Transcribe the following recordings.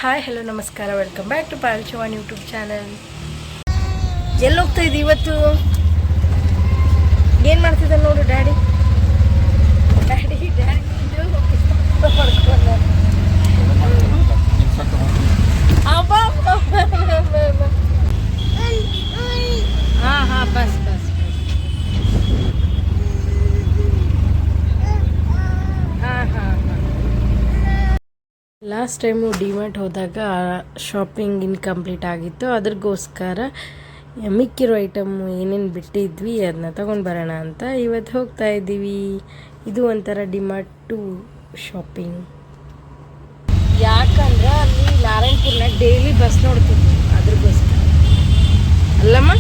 Hi hello ನಮಸ್ಕಾರ, welcome back to Payal Chavan YouTube channel. ಎಲ್ಲಿ ಹೋಗ್ತಾ ಇದ್ದಿ ಇವತ್ತು? ಏನು ಮಾಡ್ತಿದ್ದ ನೋಡು ಡ್ಯಾಡಿ. ಹಾಂ ಹಾಂ ಬಸ್ ಬಸ್ ಹಾಂ ಹಾಂ ಲಾಸ್ಟ್ ಟೈಮು ಡಿಮಾರ್ಟ್ ಹೋದಾಗ ಶಾಪಿಂಗ್ ಇನ್ಕಂಪ್ಲೀಟ್ ಆಗಿತ್ತು. ಅದ್ರಗೋಸ್ಕರ ಮಿಕ್ಕಿರೋ ಐಟಮ್ ಏನೇನು ಬಿಟ್ಟಿದ್ವಿ ಅದನ್ನ ತೊಗೊಂಡು ಬರೋಣ ಅಂತ ಇವತ್ತು ಹೋಗ್ತಾ ಇದ್ದೀವಿ. ಇದು ಒಂಥರ ಡಿಮಾರ್ಟ್ ಟು ಶಾಪಿಂಗ್. ಯಾಕಂದ್ರೆ ಅಲ್ಲಿ ನಾರಾಯಣಪುರ್ನಾಗ ಡೈಲಿ ಬಸ್ ನೋಡ್ತಿದ್ವಿ, ಅದ್ರಗೋಸ್ಕರ ಅಲ್ಲಮ್ಮ.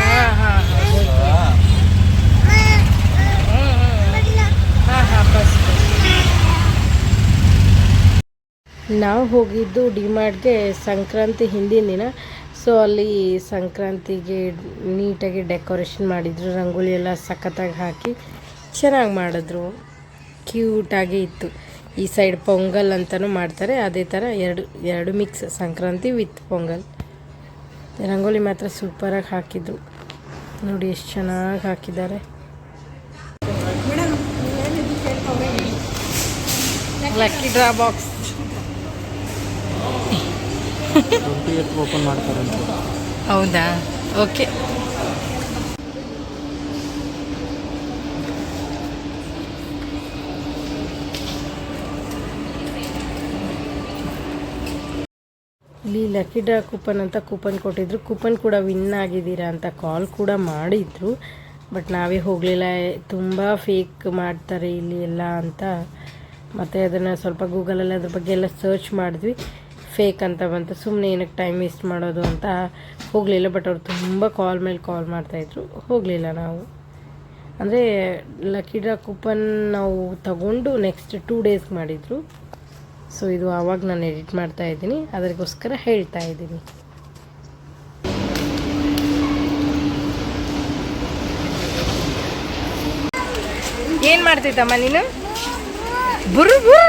ಹಾಂ ಹಾಂ ನಾವು ಹೋಗಿದ್ದು ಡಿಮಾರ್ಟ್ಗೆ ಸಂಕ್ರಾಂತಿ ಹಿಂದಿನ ದಿನ. ಸೊ ಅಲ್ಲಿ ಸಂಕ್ರಾಂತಿಗೆ ನೀಟಾಗಿ ಡೆಕೋರೇಷನ್ ಮಾಡಿದರು, ರಂಗೋಲಿ ಎಲ್ಲ ಸಖತ್ತಾಗಿ ಹಾಕಿ ಚೆನ್ನಾಗಿ ಮಾಡಿದ್ರು, ಕ್ಯೂಟಾಗಿ ಇತ್ತು. ಈ ಸೈಡ್ ಪೊಂಗಲ್ ಅಂತಲೂ ಮಾಡ್ತಾರೆ, ಅದೇ ಥರ ಎರಡು ಮಿಕ್ಸ್, ಸಂಕ್ರಾಂತಿ ವಿತ್ ಪೊಂಗಲ್. ರಂಗೋಲಿ ಮಾತ್ರ ಸೂಪರಾಗಿ ಹಾಕಿದ್ರು ನೋಡಿ, ಎಷ್ಟು ಚೆನ್ನಾಗಿ ಹಾಕಿದ್ದಾರೆ. ಲಕ್ಕಿ ಡ್ರಾ ಬಾಕ್ಸ್ ಓಪನ್ ಮಾಡ್ತಾರೆ. ಹೌದಾ? ಓಕೆ. ಇಲ್ಲಿ ಲಕ್ಕಿ ಡ್ರಾ ಕೂಪನ್ ಅಂತ ಕೂಪನ್ ಕೊಟ್ಟಿದ್ರು. ಕೂಪನ್ ಕೂಡ ವಿನ್ ಆಗಿದ್ದೀರಾ ಅಂತ ಕಾಲ್ ಕೂಡ ಮಾಡಿದ್ರು, ಬಟ್ ನಾವೇ ಹೋಗಲಿಲ್ಲ. ತುಂಬ ಫೇಕ್ ಮಾಡ್ತಾರೆ ಇಲ್ಲಿ ಎಲ್ಲ ಅಂತ. ಮತ್ತು ಅದನ್ನು ಸ್ವಲ್ಪ ಗೂಗಲಲ್ಲಿ ಅದ್ರ ಬಗ್ಗೆ ಎಲ್ಲ ಸರ್ಚ್ ಮಾಡಿದ್ವಿ, ಫೇಕ್ ಅಂತ ಬಂತು. ಸುಮ್ಮನೆ ಏನಕ್ಕೆ ಟೈಮ್ ವೇಸ್ಟ್ ಮಾಡೋದು ಅಂತ ಹೋಗಲಿಲ್ಲ. ಬಟ್ ಅವ್ರು ತುಂಬ ಕಾಲ್ ಮೇಲೆ ಕಾಲ್ ಮಾಡ್ತಾಯಿದ್ರು, ಹೋಗಲಿಲ್ಲ ನಾವು. ಅಂದರೆ ಲಕ್ಕಿ ಡ್ರಾ ಕೂಪನ್ ನಾವು ತಗೊಂಡು ನೆಕ್ಸ್ಟ್ 2 ಡೇಸ್ಗೆ ಮಾಡಿದರು. ಸೊ ಇದು ಆವಾಗ ನಾನು ಎಡಿಟ್ ಮಾಡ್ತಾಯಿದ್ದೀನಿ, ಅದಕ್ಕೋಸ್ಕರ ಹೇಳ್ತಾ ಇದ್ದೀನಿ. ಏನು ಮಾಡ್ತಿದ್ದಮ್ಮ ನೀನು? ಬುರು ಬುರು.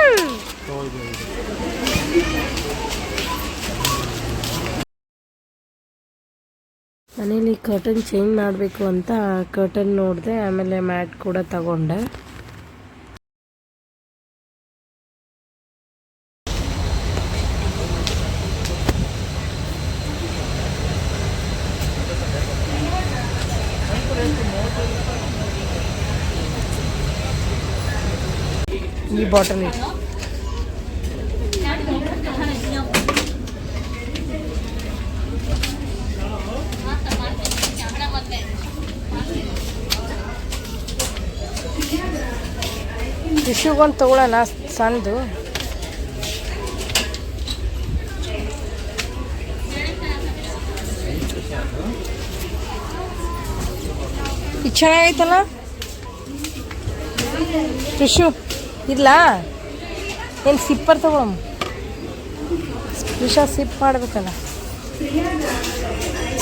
ಮನೇಲಿ ಕರ್ಟನ್ ಚೇಂಜ್ ಮಾಡಬೇಕು ಅಂತ ಕರ್ಟನ್ ನೋಡಿದೆ, ಆಮೇಲೆ ಮ್ಯಾಟ್ ಕೂಡ ತಗೊಂಡೆ. ಈ ಬಾಟಲ್ ಇಟ್ಟು ಟಿಶ್ಯೂಗೊಂದು ತೊಗೊಳ್ಳೋಣ ಸಣ್ಣದು. ಇದು ಚೆನ್ನಾಗೈತಲ್ಲ ಟಿಶ್ಯೂ. ಇಲ್ಲ ಏನು ಸಿಪ್ಪರ್ ತೊಗೊಳಮ್ಮ, ವಿಷ ಸಿಪ್ ಮಾಡಬೇಕಲ್ಲ.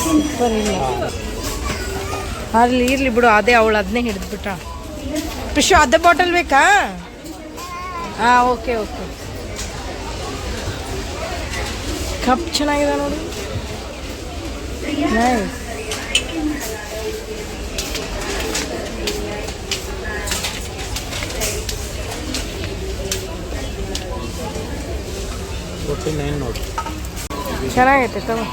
ಸಿಪ್ಪರ್ ಇಲ್ಲ, ಅಲ್ಲಿ ಇರಲಿ ಬಿಡು, ಅದೇ ಅವಳು ಅದನ್ನೇ ಹಿಡಿದ್ಬಿಟ್ಟ. ಟಿಶ್ಯೂ ಅದೇ ಬಾಟಲ್ ಬೇಕಾ? ಹಾಂ ಓಕೆ ಓಕೆ. ಕಪ್ ಚೆನ್ನಾಗಿದೆ ನೋಡಿ, ನೈಸ್. ಚೆನ್ನಾಗೈತೆ ತಗೋ.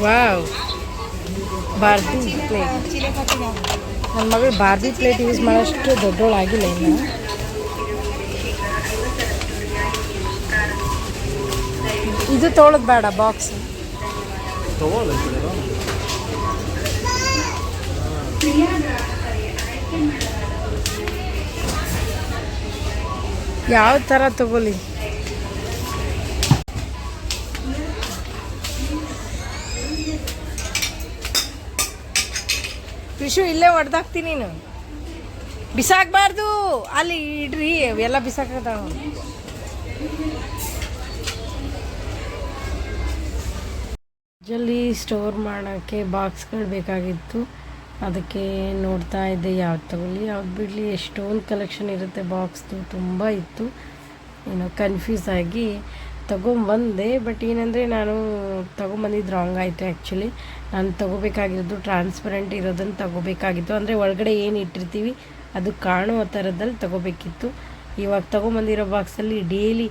Wow, Barbie plate. ನನ್ನ ಮಗಳು ಬಾರ್ಬಿ ಪ್ಲೇಟ್ ಯೂಸ್ ಮಾಡೋಷ್ಟು ದೊಡ್ಡೋಳಾಗಿಲ್ಲ ಇನ್ನು. ಇದು ತೊಗೊಳೋದು ಬೇಡ, ಬಾಕ್ಸ್ ಯಾವ ಥರ ತಗೊಳ್ಳಿ. ವಿಷು ಇಲ್ಲೇ ಹೊಡೆದಾಕ್ತೀನಿ ನೀನು. ಬಿಸಾಕಬಾರ್ದು, ಅಲ್ಲಿ ಇಡ್ರಿ, ಎಲ್ಲ ಬಿಸಾಕತಾವ. ಜಲ್ಲಿ ಸ್ಟೋರ್ ಮಾಡೋಕ್ಕೆ ಬಾಕ್ಸ್ಗಳು ಬೇಕಾಗಿತ್ತು, ಅದಕ್ಕೆ ನೋಡ್ತಾ ಇದ್ದೆ ಯಾವ್ದು ತಗೊಳ್ಳಿ ಯಾವ್ದು ಬಿಡಲಿ. ಎಷ್ಟೊಂದು ಕಲೆಕ್ಷನ್ ಇರುತ್ತೆ, ಬಾಕ್ಸ್ದು ತುಂಬ ಇತ್ತು. ಏನೋ ಕನ್ಫ್ಯೂಸ್ ಆಗಿ ತೊಗೊಂಬಂದೆ. ಬಟ್ ಏನಂದರೆ ನಾನು ತೊಗೊಂಬಂದಿದ್ದು ರಾಂಗ್ ಆಯಿತು. ಆ್ಯಕ್ಚುಲಿ ನಾನು ತೊಗೋಬೇಕಾಗಿರೋದು ಟ್ರಾನ್ಸ್ಪರೆಂಟ್ ಇರೋದನ್ನು ತೊಗೋಬೇಕಾಗಿತ್ತು. ಅಂದರೆ ಒಳಗಡೆ ಏನು ಇಟ್ಟಿರ್ತೀವಿ ಅದು ಕಾಣುವ ಥರದಲ್ಲಿ ತೊಗೋಬೇಕಿತ್ತು. ಇವಾಗ ತೊಗೊಂಬಂದಿರೋ ಬಾಕ್ಸಲ್ಲಿ ಡೈಲಿ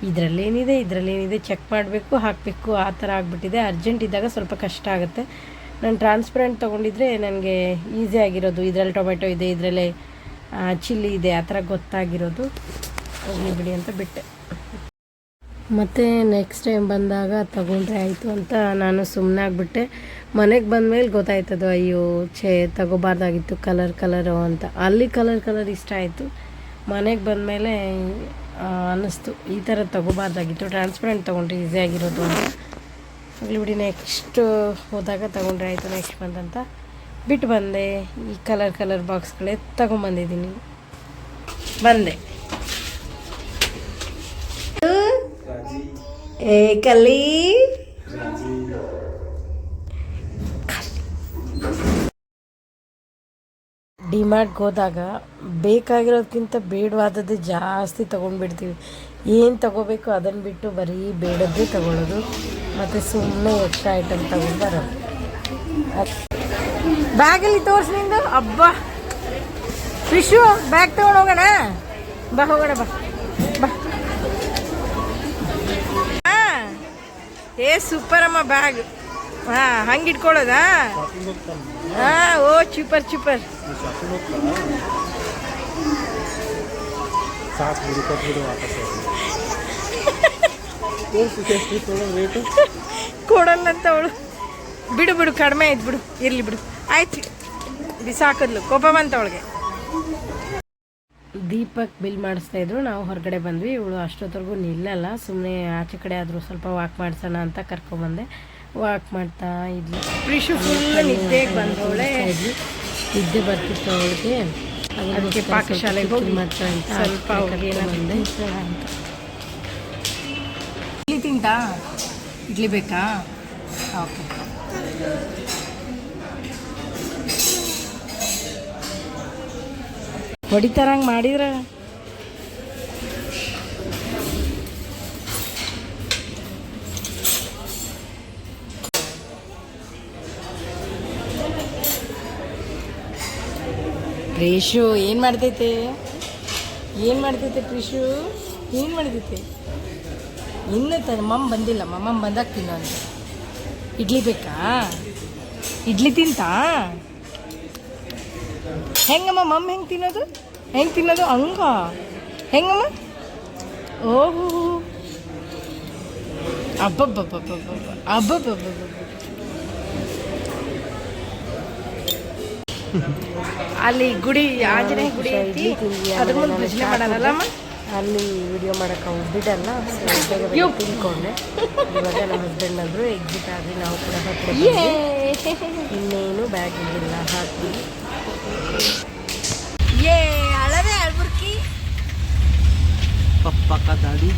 ಇದರಲ್ಲೇನಿದೆ ಚೆಕ್ ಮಾಡಬೇಕು, ಹಾಕಬೇಕು, ಆ ಥರ ಆಗಿಬಿಟ್ಟಿದೆ. ಅರ್ಜೆಂಟ್ ಇದ್ದಾಗ ಸ್ವಲ್ಪ ಕಷ್ಟ ಆಗುತ್ತೆ. ನಾನು ಟ್ರಾನ್ಸ್ಪರೆಂಟ್ ತೊಗೊಂಡಿದ್ರೆ ನನಗೆ ಈಸಿ ಆಗಿರೋದು. ಇದರಲ್ಲಿ ಟೊಮೆಟೊ ಇದೆ, ಇದರಲ್ಲೇ ಚಿಲ್ಲಿ ಇದೆ, ಆ ಥರ ಗೊತ್ತಾಗಿರೋದು. ಹೋಗಲಿ ಬಿಡಿ ಅಂತ ಬಿಟ್ಟೆ. ಮತ್ತು ನೆಕ್ಸ್ಟ್ ಟೈಮ್ ಬಂದಾಗ ತೊಗೊಂಡ್ರೆ ಆಯಿತು ಅಂತ ನಾನು ಸುಮ್ಮನೆ ಆಗಿಬಿಟ್ಟೆ. ಮನೆಗೆ ಬಂದಮೇಲೆ ಗೊತ್ತಾಯ್ತದು, ಅಯ್ಯೋ ತಗೋಬಾರ್ದಾಗಿತ್ತು ಕಲರು ಅಂತ. ಅಲ್ಲಿ ಕಲರ್ ಇಷ್ಟ ಆಯಿತು. ಮನೆಗೆ ಬಂದಮೇಲೆ ಅನ್ನಿಸ್ತು ಈ ಥರ ತೊಗೋಬಾರ್ದಾಗಿತ್ತು, ಟ್ರಾನ್ಸ್ಪರೆಂಟ್ ತೊಗೊಂಡ್ರೆ ಈಸಿ ಆಗಿರೋದು ಅಂತ. ಹೋಗಲಿ ಬಿಡಿ, ನೆಕ್ಸ್ಟ್ ಹೋದಾಗ ತೊಗೊಂಡ್ರೆ ಆಯಿತು ನೆಕ್ಸ್ಟ್ ಮಂತ್ ಅಂತ ಬಿಟ್ಟು ಬಂದೆ. ಈ ಕಲರ್ ಬಾಕ್ಸ್ಗಳೇ ತೊಗೊಂಬಂದಿದ್ದೀನಿ. ಬಂದೆ. ಏ ಕಲಿ ಡಿಮಾರ್ಟ್ಗೆ ಹೋದಾಗ ಬೇಕಾಗಿರೋದಕ್ಕಿಂತ ಬೇಡವಾದದ್ದು ಜಾಸ್ತಿ ತೊಗೊಂಡ್ಬಿಡ್ತೀವಿ. ಏನು ತೊಗೋಬೇಕು ಅದನ್ನು ಬಿಟ್ಟು ಬರೀ ಬೇಡದ್ದೇ ತೊಗೊಳ್ಳೋದು, ಮತ್ತು ಸುಮ್ಮನೆ ಎಕ್ಸ್ಟ್ರಾ ಐಟಮ್ ತೊಗೊಂಡು ಬರೋದು. ಬ್ಯಾಗಲ್ಲಿ ತೋರಿಸಿ ನಿಂದು. ಹಬ್ಬ ವಿಶು, ಬ್ಯಾಗ್ ತೊಗೊಂಡು ಹೋಗೋಣ ಬಾ, ಹೋಗೋಣ ಬಾ. ಏ ಸೂಪರ್ ಅಮ್ಮ ಬ್ಯಾಗ್. ಹಾಂ, ಹಂಗೆ ಇಟ್ಕೊಳ್ಳೋದಾ? ಹಾಂ, ಓ ಚೂಪರ್. ಕೊಡಲ್ಲಂತ ಅವಳು. ಬಿಡು ಕಡಿಮೆ ಆಯ್ತು ಬಿಡು, ಇರಲಿ ಬಿಡು, ಆಯ್ತು. ಬಿಸಾಕದ್ಲು, ಕೋಪ ಬಂತ ಅವಳಿಗೆ. ದೀಪಕ್ ಬಿಲ್ ಮಾಡಿಸ್ತಾ ಇದ್ರು, ನಾವು ಹೊರಗಡೆ ಬಂದ್ವಿ. ಇವಳು ಅಷ್ಟೊತ್ತವರೆಗೂ ನಿಲ್ಲಲ್ಲ, ಸುಮ್ಮನೆ ಆಚೆ ಕಡೆ ಆದರೂ ಸ್ವಲ್ಪ ವಾಕ್ ಮಾಡಿಸೋಣ ಅಂತ ಕರ್ಕೊಬಂದೆ. ವಾಕ್ ಮಾಡ್ತಾ ಇದ್ಲು. ಪ್ರೀಶು ಫುಲ್ ನಿದ್ದೆಗೆ ಬಂದವಳೆ. ನಿದ್ದೆ ಬರ್ತಿತ್ತು ಅವಳಿಗೆ, ಅದಕ್ಕೆ ಪಾಕಶಾಲೆಗೆ ಹೋಗಿ ಮಾಡ್ತಾ ಅಂತ ಸ್ವಲ್ಪ ಅವ್ರಿಗೆ ಬಂದೆ ಅಂತ. ಇಡ್ಲಿ ತಿಂತಾ? ಇಡ್ಲಿ ಬೇಕಾ? ಓಕೆ. ಹೊಡಿತಾರಂಗೆ ಮಾಡಿದ್ರೆ ಪ್ರೀಶು ಏನು ಮಾಡ್ತೈತೆ ಪ್ರೀಶು? ಏನು ಮಾಡ್ತೈತೆ? ಇನ್ನೂ ಮಮ್ಮ ಬಂದಿಲ್ಲ, ಮಮ್ಮ ಬಂದಾಗ ತಿನ್ನೋ ಅಂತ. ಇಡ್ಲಿ ಬೇಕಾ? ಇಡ್ಲಿ ತಿಂತಾ? ಹೆಂಗಮ್ಮ ಮಮ್ಮ ಹೆಂಗೆ ತಿನ್ನೋದು? ಹಂಗ ಹೆಂಗಮ್ಮ? ಓಹೋ, ಅಬ್ಬಬ್ಬಬ್ಬಬ್ಬಬ್ಬಬ್ಬ. ಅಲ್ಲಿ ಗುಡಿ, ಆಂಜನೇಯ ಗುಡಿ ಐತಿ, ಅದ್ರ ಮುಂದೆ ಭಜನೆ ಮಾಡೋಣಲ್ಲಮ್ಮ. ಅಲ್ಲಿ ವಿಡಿಯೋ ಮಾಡೋಕೆ ಬಿಡಲ್ಲ, ತಿಳ್ಕೊಂಡೆ. ಇವಾಗ ನಮ್ಮ ಹಸ್ಬೆಂಡ್ ಅಂದರು ಎಕ್ಸಿಟ್ ಆಗಿ ನಾವು ಕೂಡ ಇನ್ನೇನು ಬ್ಯಾಗಿಗೆಲ್ಲ ಹಾಕಿ ಅಳದೆ ಅಳ್ಬುರ್ಕಿ. ಪಪ್ಪ ಕಾ ದಾಡಿ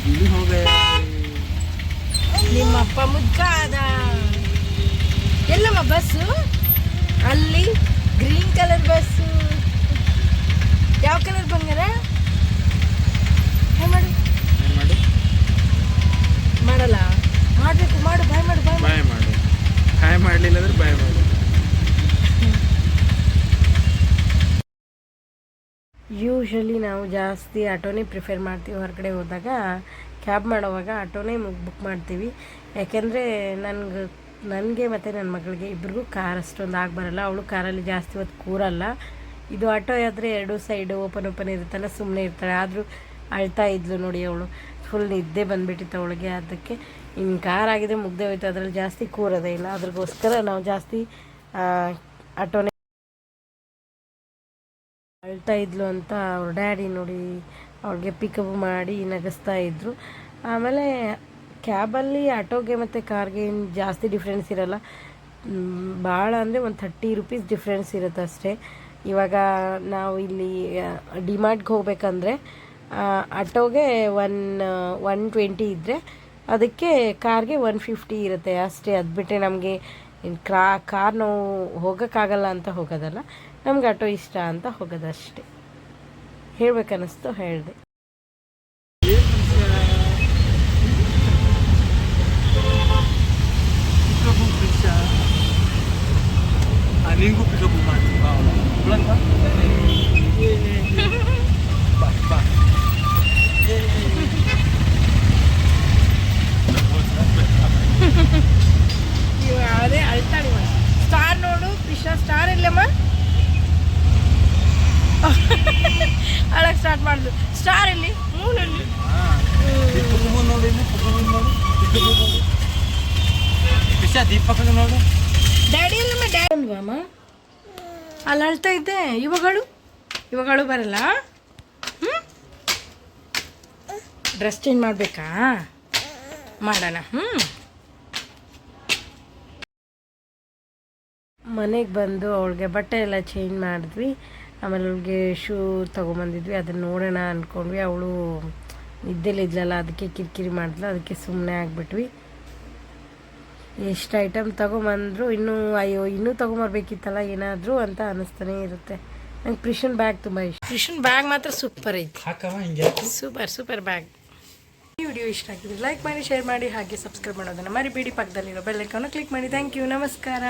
ಇಲ್ಲಿ ಹೋಗೇ. ನಿಮ್ಮಪ್ಪ ಮುದ್ದಾದ. ಎಲ್ಲಮ್ಮ ಬಸ್ಸು? ಅಲ್ಲಿ ಗ್ರೀನ್ ಕಲರ್ ಬಸ್ಸು. ಯಾವ ಕಲರ್ ಬಂಗಾರ? ಮಾಡು ಮಾಡಲ್ಲ, ಮಾಡಬೇಕು. ಮಾಡು, ಬಾಯ್ ಮಾಡು. ಹಾಯ್ ಮಾಡಲಿಲ್ಲ ಅಂದ್ರೆ ಬಾಯ್ ಮಾಡು. ಯೂಶ್ವಲಿ ನಾವು ಜಾಸ್ತಿ ಆಟೋನೇ ಪ್ರಿಫರ್ ಮಾಡ್ತೀವಿ. ಹೊರಗಡೆ ಹೋದಾಗ ಕ್ಯಾಬ್ ಮಾಡೋವಾಗ ಆಟೋನೇ ಬುಕ್ ಮಾಡ್ತೀವಿ. ಯಾಕೆಂದರೆ ನನಗೆ ಮತ್ತು ನನ್ನ ಮಗಳಿಗೆ ಇಬ್ರಿಗೂ ಕಾರ್ ಅಷ್ಟೊಂದು ಆಗಬರಲ್ಲ. ಅವಳು ಕಾರಲ್ಲಿ ಜಾಸ್ತಿ ಹೊತ್ತು ಕೂರಲ್ಲ. ಇದು ಆಟೋ ಆದರೆ ಎರಡೂ ಸೈಡು ಓಪನ್ ಇರುತ್ತಲ್ಲ, ಸುಮ್ಮನೆ ಇರ್ತಾಳೆ. ಆದರೂ ಅಳ್ತಾ ಇದ್ಲು ನೋಡಿ ಅವಳು, ಫುಲ್ ನಿದ್ದೆ ಬಂದುಬಿಟ್ಟಿತ್ತು ಅವಳಿಗೆ. ಅದಕ್ಕೆ ಇನ್ನು ಕಾರ್ ಆಗಿದೆ ಮುಗ್ದೆ ಹೋಯ್ತು, ಅದರಲ್ಲಿ ಜಾಸ್ತಿ ಕೂರೋದೇ ಇಲ್ಲ. ಅದ್ರಗೋಸ್ಕರ ನಾವು ಜಾಸ್ತಿ ಆಟೋನೇ. ಅಳ್ತಾ ಇದ್ಲು ಅಂತ ಅವ್ರ ಡ್ಯಾಡಿ ನೋಡಿ ಅವ್ಳಿಗೆ ಪಿಕಪ್ ಮಾಡಿ ನಗಿಸ್ತಾ ಇದ್ದರು. ಆಮೇಲೆ ಕ್ಯಾಬಲ್ಲಿ ಆಟೋಗೆ ಮತ್ತು ಕಾರ್ಗೆ ಏನು ಜಾಸ್ತಿ ಡಿಫ್ರೆನ್ಸ್ ಇರೋಲ್ಲ. ಭಾಳ ಅಂದರೆ ಒಂದು 30 ರೂಪೀಸ್ ಡಿಫ್ರೆನ್ಸ್ ಇರುತ್ತೆ ಅಷ್ಟೇ. ಇವಾಗ ನಾವು ಇಲ್ಲಿ ಡಿಮಾರ್ಟ್ಗೆ ಹೋಗ್ಬೇಕಂದ್ರೆ ಆಟೋಗೆ 120 ಇದ್ದರೆ ಅದಕ್ಕೆ ಕಾರ್ಗೆ 150 ಇರುತ್ತೆ ಅಷ್ಟೇ. ಅದು ಬಿಟ್ಟರೆ ನಮಗೆ ಕಾರ್ ನಾವು ಹೋಗೋಕ್ಕಾಗಲ್ಲ ಅಂತ ಹೋಗೋದಲ್ಲ, ನಮ್ಗೆ ಆಟೋ ಇಷ್ಟ ಅಂತ ಹೋಗೋದಷ್ಟೇ. ಹೇಳ್ಬೇಕನ್ನಿಸ್ತು ಹೇಳಿದೆ. ನಿಂಗೂ ಪಿಕಪ್ ಮಾಡಿ ಅದೇ ಅಳ್ತಾಳಿ ಸ್ಟಾರ್ ನೋಡು. ಕೃಷ್ಣ ಸ್ಟಾರ್ ಇಲ್ಲಮ್ಮ ಅಳಕ್ಕೆ ಸ್ಟಾರ್ಟ್ ಮಾಡಿದ್ರು. ಸ್ಟಾರ್ ಇಲ್ಲಿ ಮೂನಲ್ಲಿ ನೋಡಿ ದೀಪಕ ನೋಡು. ಡ್ಯಾಡಿ ಅಲ್ಲಮ್ಮ ಡ್ಯಾಡಿ ಅಲ್ವಮ್ಮ ಅಲ್ಲಿ ಅಳ್ತಾ ಇದ್ದೆ. ಇವಾಗಳು ಬರಲ್ಲ. ಡ್ರೆಸ್ ಚೇಂಜ್ ಮಾಡಬೇಕಾ? ಮಾಡೋಣ. ಮನೆಗೆ ಬಂದು ಅವಳಿಗೆ ಬಟ್ಟೆ ಎಲ್ಲ ಚೇಂಜ್ ಮಾಡಿದ್ವಿ. ಆಮೇಲೆ ಅವಳಿಗೆ ಶೂ ತೊಗೊಂಬಂದಿದ್ವಿ. ಅದನ್ನು ನೋಡೋಣ ಅಂದ್ಕೊಂಡ್ವಿ. ಅವಳು ನಿದ್ದೆಲಿದ್ಲಲ್ಲ, ಅದಕ್ಕೆ ಕಿರಿಕಿರಿ ಮಾಡಿದ್ಲು. ಅದಕ್ಕೆ ಸುಮ್ಮನೆ ಆಗಿಬಿಟ್ವಿ. ಎಷ್ಟು ಐಟಮ್ ತೊಗೊಂಬಂದ್ರು ಇನ್ನೂ ತೊಗೊಂಬರ್ಬೇಕಿತ್ತಲ್ಲ ಏನಾದರೂ ಅಂತ ಅನ್ನಿಸ್ತಾನೆ ಇರುತ್ತೆ. ನಂಗೆ ಪ್ರಿಷನ್ ಬ್ಯಾಗ್ ತುಂಬ ಇಷ್ಟ. ಪ್ರಿಷನ್ ಬ್ಯಾಗ್ ಮಾತ್ರ ಸೂಪರ್ ಐತಿ. Super bag. ಈ ವಿಡಿಯೋ ಇಷ್ಟ ಆಗಿದ್ರೆ ಲೈಕ್ ಮಾಡಿ, ಶೇರ್ ಮಾಡಿ, ಹಾಗೆ ಸಬ್ಸ್ಕ್ರೈಬ್ ಮಾಡೋದನ್ನು ಮರಿಬೇಡಿ. ಪಕ್ಕದಲ್ಲಿರೋ ಬೆಲ್ ಐಕಾನ್ ಕ್ಲಿಕ್ ಮಾಡಿ. Thank you. ನಮಸ್ಕಾರ.